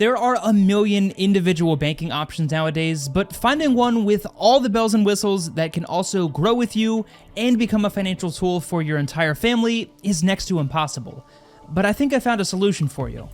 There are a million individual banking options nowadays, but finding one with all the bells and whistles that can also grow with you and become a financial tool for your entire family is next to impossible. But I think I found a solution for you.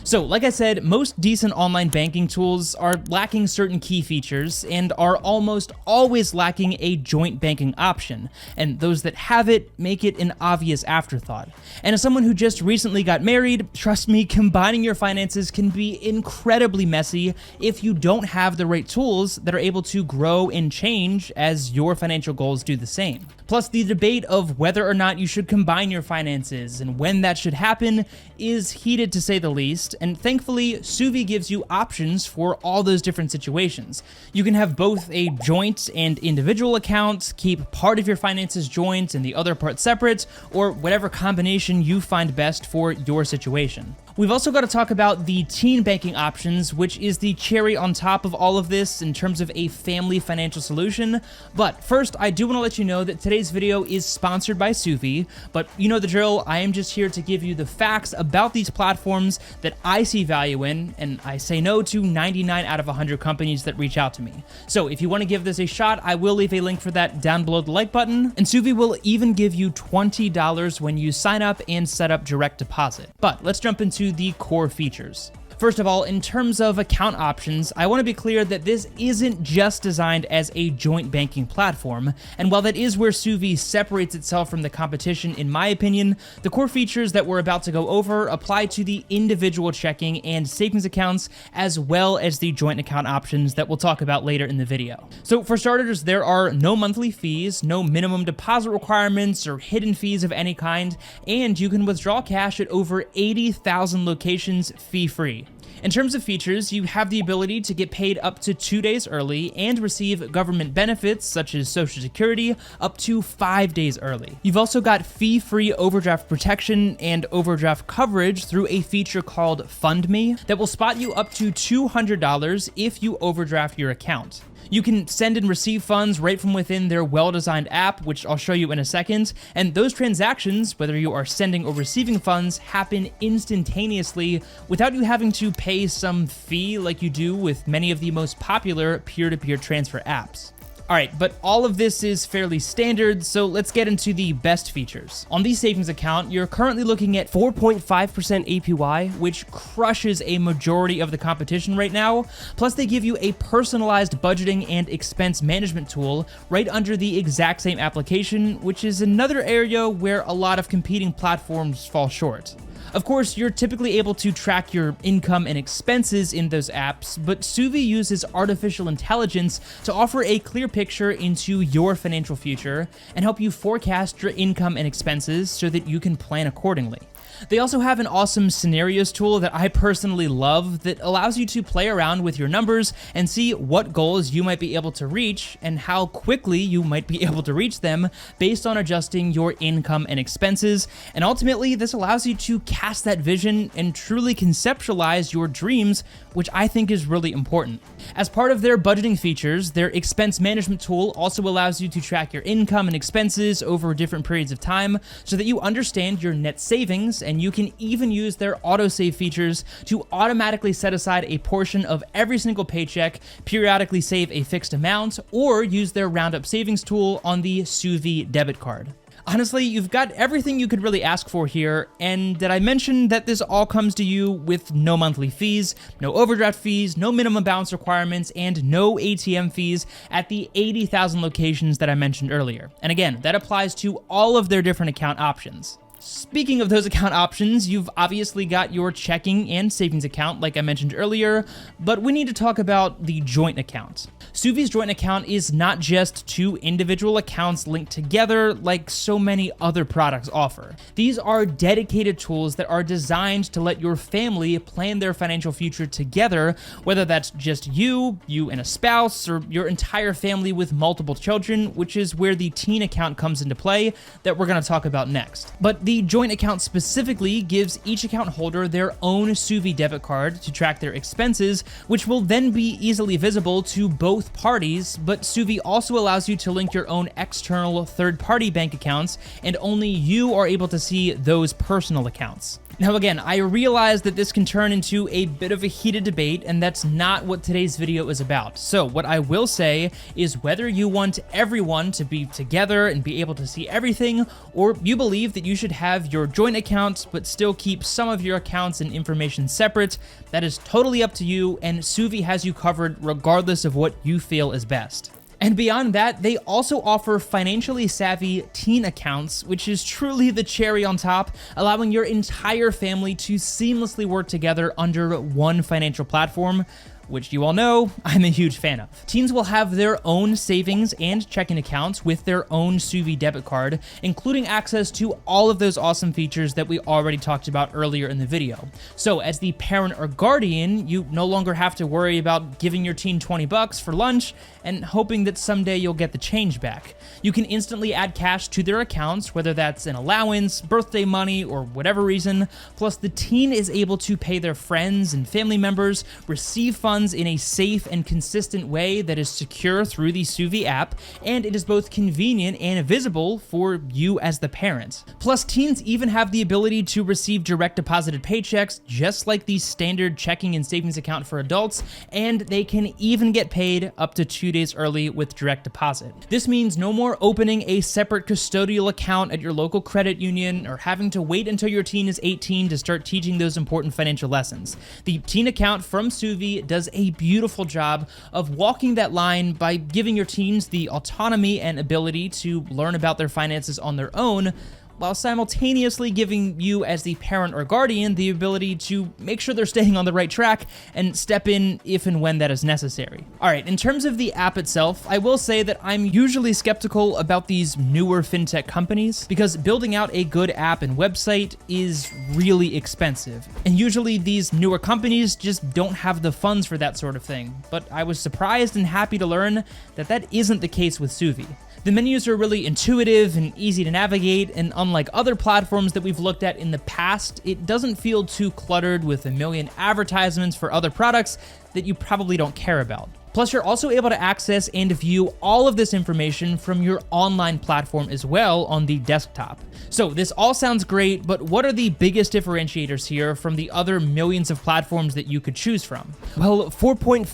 So, like I said, most decent online banking tools are lacking certain key features and are almost always lacking a joint banking option, and those that have it make it an obvious afterthought. And as someone who just recently got married, trust me, combining your finances can be incredibly messy if you don't have the right tools that are able to grow and change as your financial goals do the same. Plus, the debate of whether or not you should combine your finances and when that should happen is heated to say the least, and thankfully, Suvi gives you options for all those different situations. You can have both a joint and individual account, keep part of your finances joint and the other part separate, or whatever combination you find best for your situation. We've also got to talk about the teen banking options, which is the cherry on top of all of this in terms of a family financial solution. But first, I do want to let you know that today's video is sponsored by Suvi, but you know the drill. I am just here to give you the facts about these platforms that I see value in, and I say no to 99 out of 100 companies that reach out to me. So if you want to give this a shot, I will leave a link for that down below the like button, and Suvi will even give you $20 when you sign up and set up direct deposit. But let's jump into the core features. First of all, in terms of account options, I want to be clear that this isn't just designed as a joint banking platform, and while that is where Suvi separates itself from the competition in my opinion, the core features that we're about to go over apply to the individual checking and savings accounts as well as the joint account options that we'll talk about later in the video. So for starters, there are no monthly fees, no minimum deposit requirements or hidden fees of any kind, and you can withdraw cash at over 80,000 locations fee-free. In terms of features, you have the ability to get paid up to 2 days early and receive government benefits such as Social Security up to 5 days early. You've also got fee-free overdraft protection and overdraft coverage through a feature called Fund Me that will spot you up to $200 if you overdraft your account. You can send and receive funds right from within their well-designed app, which I'll show you in a second, and those transactions, whether you are sending or receiving funds, happen instantaneously without you having to pay some fee like you do with many of the most popular peer-to-peer transfer apps. Alright, but all of this is fairly standard, so let's get into the best features. On the savings account, you're currently looking at 4.5% APY, which crushes a majority of the competition right now. Plus, they give you a personalized budgeting and expense management tool right under the exact same application, which is another area where a lot of competing platforms fall short. Of course, you're typically able to track your income and expenses in those apps, but Suvi uses artificial intelligence to offer a clear picture into your financial future and help you forecast your income and expenses so that you can plan accordingly. They also have an awesome scenarios tool that I personally love that allows you to play around with your numbers and see what goals you might be able to reach and how quickly you might be able to reach them based on adjusting your income and expenses. And ultimately, this allows you to cast that vision and truly conceptualize your dreams, which I think is really important. As part of their budgeting features, their expense management tool also allows you to track your income and expenses over different periods of time so that you understand your net savings, and you can even use their autosave features to automatically set aside a portion of every single paycheck, periodically save a fixed amount, or use their roundup savings tool on the Suvi debit card. Honestly, you've got everything you could really ask for here, and did I mention that this all comes to you with no monthly fees, no overdraft fees, no minimum balance requirements, and no ATM fees at the 80,000 locations that I mentioned earlier. And again, that applies to all of their different account options. Speaking of those account options, you've obviously got your checking and savings account like I mentioned earlier, but we need to talk about the joint account. Suvi's joint account is not just two individual accounts linked together like so many other products offer. These are dedicated tools that are designed to let your family plan their financial future together, whether that's just you and a spouse, or your entire family with multiple children, which is where the teen account comes into play that we're going to talk about next. But the joint account specifically gives each account holder their own Suvi debit card to track their expenses, which will then be easily visible to both parties, but Suvi also allows you to link your own external third-party bank accounts, and only you are able to see those personal accounts. Now again, I realize that this can turn into a bit of a heated debate, and that's not what today's video is about. So what I will say is whether you want everyone to be together and be able to see everything, or you believe that you should have your joint account but still keep some of your accounts and information separate, that is totally up to you, and Suvi has you covered regardless of what you feel is best. And beyond that, they also offer financially savvy teen accounts, which is truly the cherry on top, allowing your entire family to seamlessly work together under one financial platform, which you all know I'm a huge fan of. Teens will have their own savings and checking accounts with their own Suvi debit card, including access to all of those awesome features that we already talked about earlier in the video. So as the parent or guardian, you no longer have to worry about giving your teen $20 for lunch and hoping that someday you'll get the change back. You can instantly add cash to their accounts, whether that's an allowance, birthday money, or whatever reason. Plus, the teen is able to pay their friends and family members, receive funds in a safe and consistent way that is secure through the Suvi app, and it is both convenient and visible for you as the parent. Plus, teens even have the ability to receive direct deposited paychecks, just like the standard checking and savings account for adults, and they can even get paid up to 2 days early with direct deposit. This means no more opening a separate custodial account at your local credit union or having to wait until your teen is 18 to start teaching those important financial lessons. The teen account from Suvi does a beautiful job of walking that line by giving your teens the autonomy and ability to learn about their finances on their own, while simultaneously giving you as the parent or guardian the ability to make sure they're staying on the right track and step in if and when that is necessary. Alright, in terms of the app itself, I will say that I'm usually skeptical about these newer fintech companies because building out a good app and website is really expensive. And usually these newer companies just don't have the funds for that sort of thing. But I was surprised and happy to learn that that isn't the case with Suvi. The menus are really intuitive and easy to navigate, and unlike other platforms that we've looked at in the past, it doesn't feel too cluttered with a million advertisements for other products that you probably don't care about. Plus, you're also able to access and view all of this information from your online platform as well on the desktop. So this all sounds great, but what are the biggest differentiators here from the other millions of platforms that you could choose from? Well, 4.5%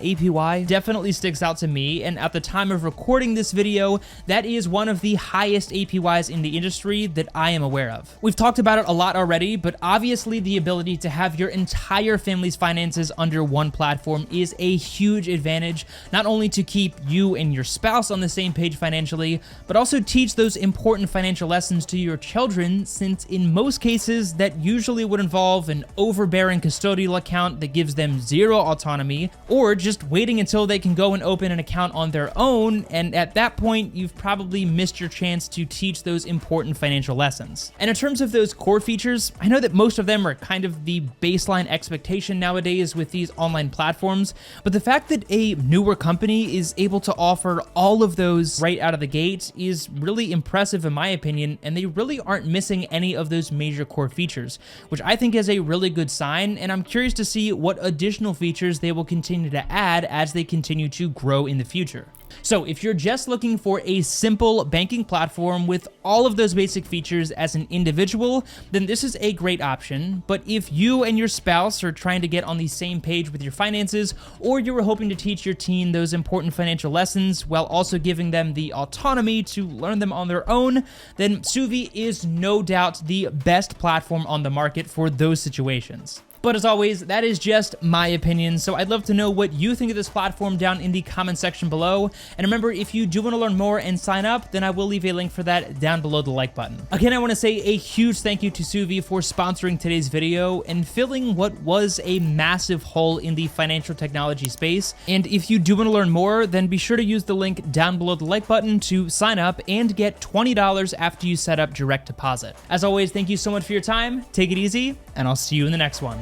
APY definitely sticks out to me, and at the time of recording this video, that is one of the highest APYs in the industry that I am aware of. We've talked about it a lot already, but obviously the ability to have your entire family's finances under one platform is a huge advantage, not only to keep you and your spouse on the same page financially, but also teach those important financial lessons to your children, since in most cases that usually would involve an overbearing custodial account that gives them zero autonomy, or just waiting until they can go and open an account on their own, and at that point you've probably missed your chance to teach those important financial lessons. And in terms of those core features, I know that most of them are kind of the baseline expectation nowadays with these online platforms, but the fact that a newer company is able to offer all of those right out of the gate is really impressive in my opinion, and they really aren't missing any of those major core features, which I think is a really good sign, and I'm curious to see what additional features they will continue to add as they continue to grow in the future. So if you're just looking for a simple banking platform with all of those basic features as an individual, then this is a great option. But if you and your spouse are trying to get on the same page with your finances, or you were hoping to teach your teen those important financial lessons while also giving them the autonomy to learn them on their own, then Suvi is no doubt the best platform on the market for those situations. But as always, that is just my opinion, so I'd love to know what you think of this platform down in the comment section below. And remember, if you do want to learn more and sign up, then I will leave a link for that down below the like button. Again, I want to say a huge thank you to Suvi for sponsoring today's video and filling what was a massive hole in the financial technology space. And if you do want to learn more, then be sure to use the link down below the like button to sign up and get $20 after you set up direct deposit. As always, thank you so much for your time, take it easy, and I'll see you in the next one.